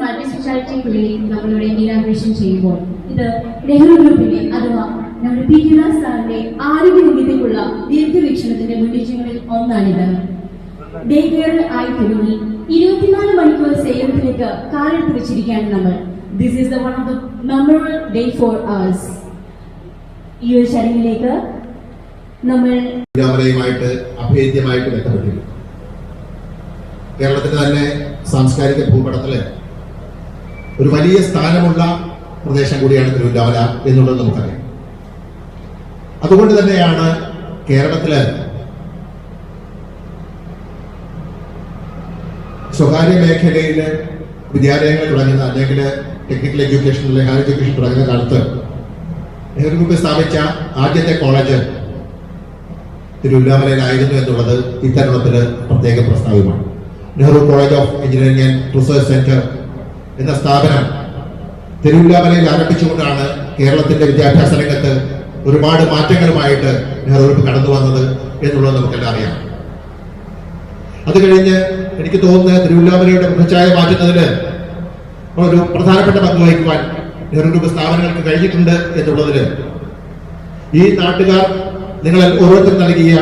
Multispeciality clinic നമ്മളിവിടെ inauguration ചെയ്യുമ്പോൾ ഇത് നെഹ്റു ഗ്രൂപ്പിന്റെ അഥവാ നമ്മുടെ പി ടി ദാസ് സാറിന്റെ ആരോഗ്യ മുന്നേറ്റത്തിലുള്ള ദീർഘവീക്ഷണത്തിന്റെ മുന്നേറ്റങ്ങളിൽ ഒന്നാണിത്. ഡേ കെയർ ആയി തുടങ്ങി 24 മണിക്കൂർ സേവനത്തിലേക്ക് കാലെടുത്ത് വെച്ചിരിക്കുകയാണ് നമ്മൾ. This is the one of the memorable day for us. ഈ ഒരു ചടങ്ങിലേക്ക് നമ്മൾ അഭേദ്യമായിട്ട് ബന്ധപ്പെട്ടിരിക്കുന്നു. കേരളത്തിന്റെ തന്നെ സാംസ്കാരിക ഭൂപടത്തില് ഒരു വലിയ സ്ഥാനമുള്ള പ്രദേശം കൂടിയാണ് തിരുവല്ലാമല എന്നുള്ളത് നമുക്കറിയാം. അതുകൊണ്ട് തന്നെയാണ് കേരളത്തില് സ്വകാര്യ മേഖലയില് വിദ്യാലയങ്ങൾ തുടങ്ങുന്ന അല്ലെങ്കിൽ ടെക്നിക്കൽ എഡ്യൂക്കേഷൻ അല്ലെങ്കിൽ ഹയർ എഡ്യൂക്കേഷൻ തുടങ്ങുന്ന കാലത്ത് നെഹ്റു ഗ്രൂപ്പ് സ്ഥാപിച്ച ആദ്യത്തെ കോളേജ് തിരുവല്ലാമലയിലായിരുന്നു എന്നുള്ളത് ഇത്തരുണത്തിന് പ്രത്യേക പ്രസ്താവമാണ്. Nehru college of engineering and research centre എന്ന സ്ഥാപനം തിരുവല്ലാമലയിൽ ആരംഭിച്ചുകൊണ്ടാണ് കേരളത്തിന്റെ വിദ്യാഭ്യാസ രംഗത്ത് ഒരുപാട് മാറ്റങ്ങളുമായിട്ട് നെഹ്റു ഗ്രൂപ്പ് കടന്നു വന്നത് എന്നുള്ളത് നമുക്കെല്ലാം അറിയാം. അത് കഴിഞ്ഞ് എനിക്ക് തോന്നുന്നത് തിരുവല്ലാമലയുടെ മുഖച്ഛായ മാറ്റുന്നതിന് ഒരു പ്രധാനപ്പെട്ട പങ്ക് വഹിക്കുവാൻ നെഹ്റു ഗ്രൂപ്പ് സ്ഥാപനങ്ങൾക്ക് കഴിഞ്ഞിട്ടുണ്ട് എന്നുള്ളതിന് ഈ നാട്ടുകാർ നിങ്ങൾ ഓരോരുത്തരും നൽകിയ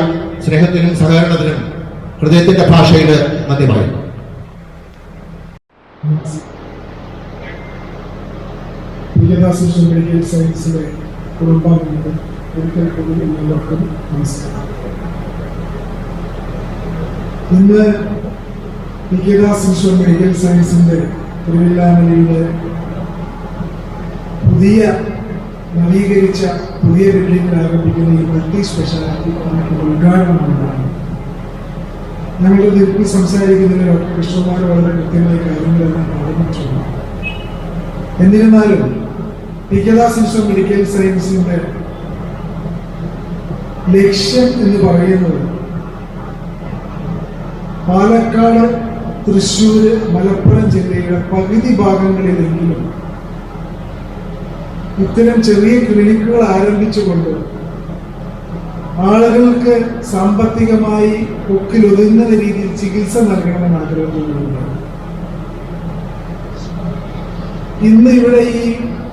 സ്നേഹത്തിനും സഹകരണത്തിനും ഹൃദയത്തിന്റെ ഭാഷയിൽ നന്ദി പറയും. മെഡിക്കൽ സയൻസിലെ കുടുംബാംഗങ്ങൾ ഒരിക്കൽ കൂടി എല്ലാവർക്കും നമസ്കാരം. ഇന്ന് വിദ്യാഭ്യാസ മെഡിക്കൽ സയൻസിന്റെ തിരുവല്ലാമലയിലെ പുതിയ നവീകരിച്ച പുതിയ ബിൽഡിംഗിൽ ആരംഭിക്കുന്ന ഈ മൾട്ടി സ്പെഷ്യാലിറ്റി ഉദ്ഘാടനമാണ്. ഞങ്ങളുടെ നിരത്തിൽ സംസാരിക്കുന്നതിൽ ഡോക്ടർ കൃഷ്ണകുമാർ വളരെ കൃത്യമായ കാര്യങ്ങളെല്ലാം പറഞ്ഞിട്ടുണ്ട്. എന്നിരുന്നാലും വിദ്യാഭ്യാസ മെഡിക്കൽ സയൻസിന്റെ ലക്ഷ്യം എന്ന് പറയുന്നത് പാലക്കാട്, തൃശ്ശൂര്, മലപ്പുറം ജില്ലയുടെ പകുതി ഭാഗങ്ങളിലെങ്കിലും ഇത്തരം ചെറിയ ക്ലിനിക്കുകൾ ആരംഭിച്ചുകൊണ്ട് ആളുകൾക്ക് സാമ്പത്തികമായി ഒക്കിലൊതുങ്ങുന്ന രീതിയിൽ ചികിത്സ നൽകണമെന്ന് ആഗ്രഹം തോന്നുന്നുണ്ട്. ഇന്ന് ഇവിടെ ഈ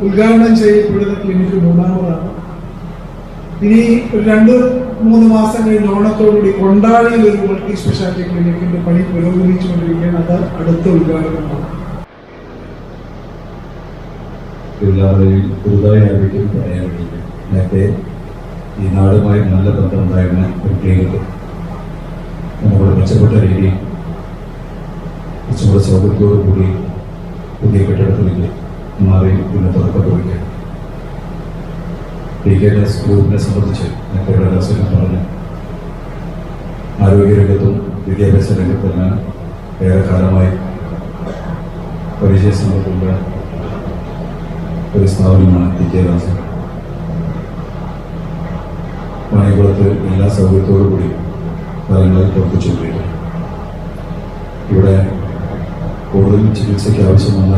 ഉദ്ഘാടനം ചെയ്യപ്പെടുന്ന ക്ലിനിക്ക് മൂന്നാമതാണ്. ഇനി ഒരു 2-3 മാസം കഴിഞ്ഞ് ഓണത്തോടുകൂടി കൊണ്ടാഴിയിൽ ഒരു മൾട്ടി സ്പെഷ്യാലിറ്റി ക്ലിനിക്കിന്റെ പണി പുരോഗമിച്ചുകൊണ്ടിരിക്കുകയാണ്. അത് അടുത്ത ഉദ്ഘാടനമാണ്. എല്ലാവരെയും പുതുതായി ആരോഗ്യം പറയാൻ വേണ്ടി നേരത്തെ ഈ നാടുമായി നല്ല ബന്ധമുണ്ടായിരുന്ന ഒരു ക്ലിനിക്ക് നമ്മുടെ മെച്ചപ്പെട്ട രീതിയിൽ കുറച്ചുകൂടെ സൗകര്യത്തോടു കൂടി പുതിയ കെട്ടിടത്തിലേക്ക് മാറി പിന്നെ തുറക്കപ്പെടുകയാണ്. PKS ഗ്രൂപ്പിനെ സംബന്ധിച്ച് നേരത്തെ ദാസൻ പറഞ്ഞു, ആരോഗ്യരംഗത്തും വിദ്യാഭ്യാസ രംഗത്തെല്ലാം ഏറെ കാലമായി പരിചയസമ്പത്തുള്ള ഒരു സ്ഥാപനമാണ് PKS. വാണികുളത്ത് എല്ലാ സൗകര്യത്തോടു കൂടി കാര്യങ്ങളിൽ പ്രവർത്തിച്ചുകൊണ്ടിരിക്കുന്നു. ഇവിടെ കൂടുതൽ ചികിത്സയ്ക്ക് ആവശ്യമുള്ള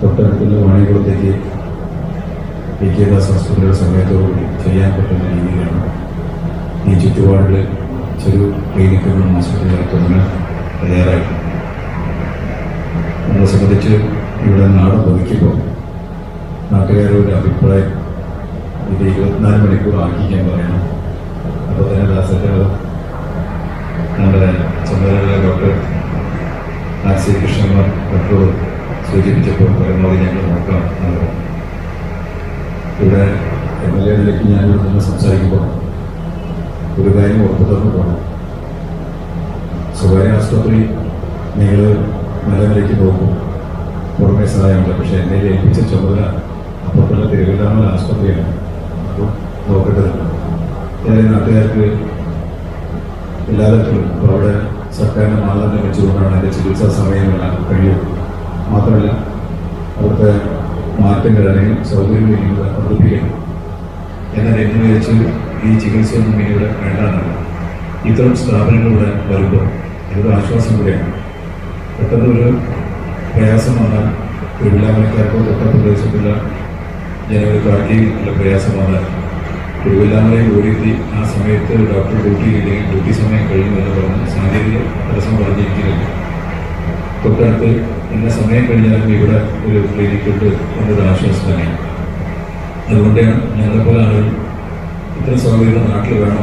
തൊട്ടടുത്തുള്ള വാണികുളത്തേക്ക് PKS ഹോസ്പിറ്റലുടെ സമയത്തോടുകൂടി ചെയ്യാൻ പറ്റുന്ന രീതിയിലാണ് ഈ ചുറ്റുപാടിൽ ചെറു ക്ലിനിക്കുകളും ഹോസ്പിറ്റലുകളൊക്കെ തുടങ്ങാൻ തയ്യാറായി. നമ്മളെ സംബന്ധിച്ച് ഇവിടെ നാട് ഒതുക്കിയപ്പോൾ നാട്ടുകാരുടെ ഒരു അഭിപ്രായം ഇത് 24 മണിക്കൂർ ആക്കിക്കാൻ പറയണം. അപ്പോൾ തന്നെ ദാസന്റെ നമ്മുടെ ചുമതലയുള്ള ഡോക്ടർ ആർ.സി. കൃഷ്ണകുമാർ ഡോക്ടറോട് സൂചിപ്പിച്ചപ്പോൾ പരമാവധി ഞങ്ങൾ നോക്കാം എന്നുള്ളത്. ഇവിടെ MLA നിലയ്ക്ക് ഞാനിവിടെ നിന്ന് സംസാരിക്കുമ്പോൾ ഒരു കാര്യം ഉറപ്പ് തുറന്നു പോകണം. സ്വകാര്യ ആശുപത്രി നിങ്ങൾ നല്ല നിലയ്ക്ക് നോക്കും, പുറമേ സഹായമുണ്ട്. പക്ഷേ എന്നെ ഏൽപ്പിച്ച ചുമതല അപ്പുറത്തുള്ള തിരുവല്ലാമല ആശുപത്രിയാണ്. അപ്പോൾ നോക്കേണ്ടതുണ്ട്. ഏതായാലും നാട്ടുകാർക്ക് എല്ലാ തരത്തിലും ഇപ്പോൾ അവിടെ സർക്കാരിൻ്റെ മാനദണ്ഡം വെച്ചുകൊണ്ടാണ് അതിൻ്റെ ചികിത്സാ സമയമെല്ലാം കഴിയും. മാത്രമല്ല അവിടുത്തെ മാറ്റങ്ങൾ അല്ലെങ്കിൽ സൗകര്യങ്ങൾ ഇനിയുടെ വർദ്ധിപ്പിക്കണം. എന്നാൽ എന്ന് വിചാരിച്ച് ഈ ചികിത്സയൊന്നും ഇനിയുടെ വേണ്ടാന്നാണ്. ഇത്തരം സ്ഥാപനങ്ങളിലൂടെ വരുമ്പോൾ ഇതൊരു ആശ്വാസം കൂടിയാണ്. പെട്ടെന്ന് ഒരു പ്രയാസം വന്നാൽ തിരുവില്ലാമലക്കാർക്കോ തൊട്ട പ്രദേശത്തുള്ള ജനങ്ങൾക്കാർക്കും ഉള്ള പ്രയാസം വന്നാൽ തിരുവില്ലാമലയിൽ ഓടിയെത്തി ആ സമയത്ത് ഡോക്ടർ ഡ്യൂട്ടിയില്ലെങ്കിൽ ഡ്യൂട്ടി സമയം കഴിയുമെന്ന് പറഞ്ഞ് സാങ്കേതിക തടസ്സം പറഞ്ഞിരിക്കുന്നില്ല. തൊട്ടടുത്ത് ഇന്ന സമയം കഴിഞ്ഞാലും ഇവിടെ ഒരു ക്ലിനിക്കുണ്ട് എന്നൊരു ആശ്വാസം തന്നെയാണ്. അതുകൊണ്ടാണ് ഞങ്ങളെപ്പോലെ ആളുകൾ ഇത്തരം സൗകര്യങ്ങൾ നാട്ടിൽ വേണം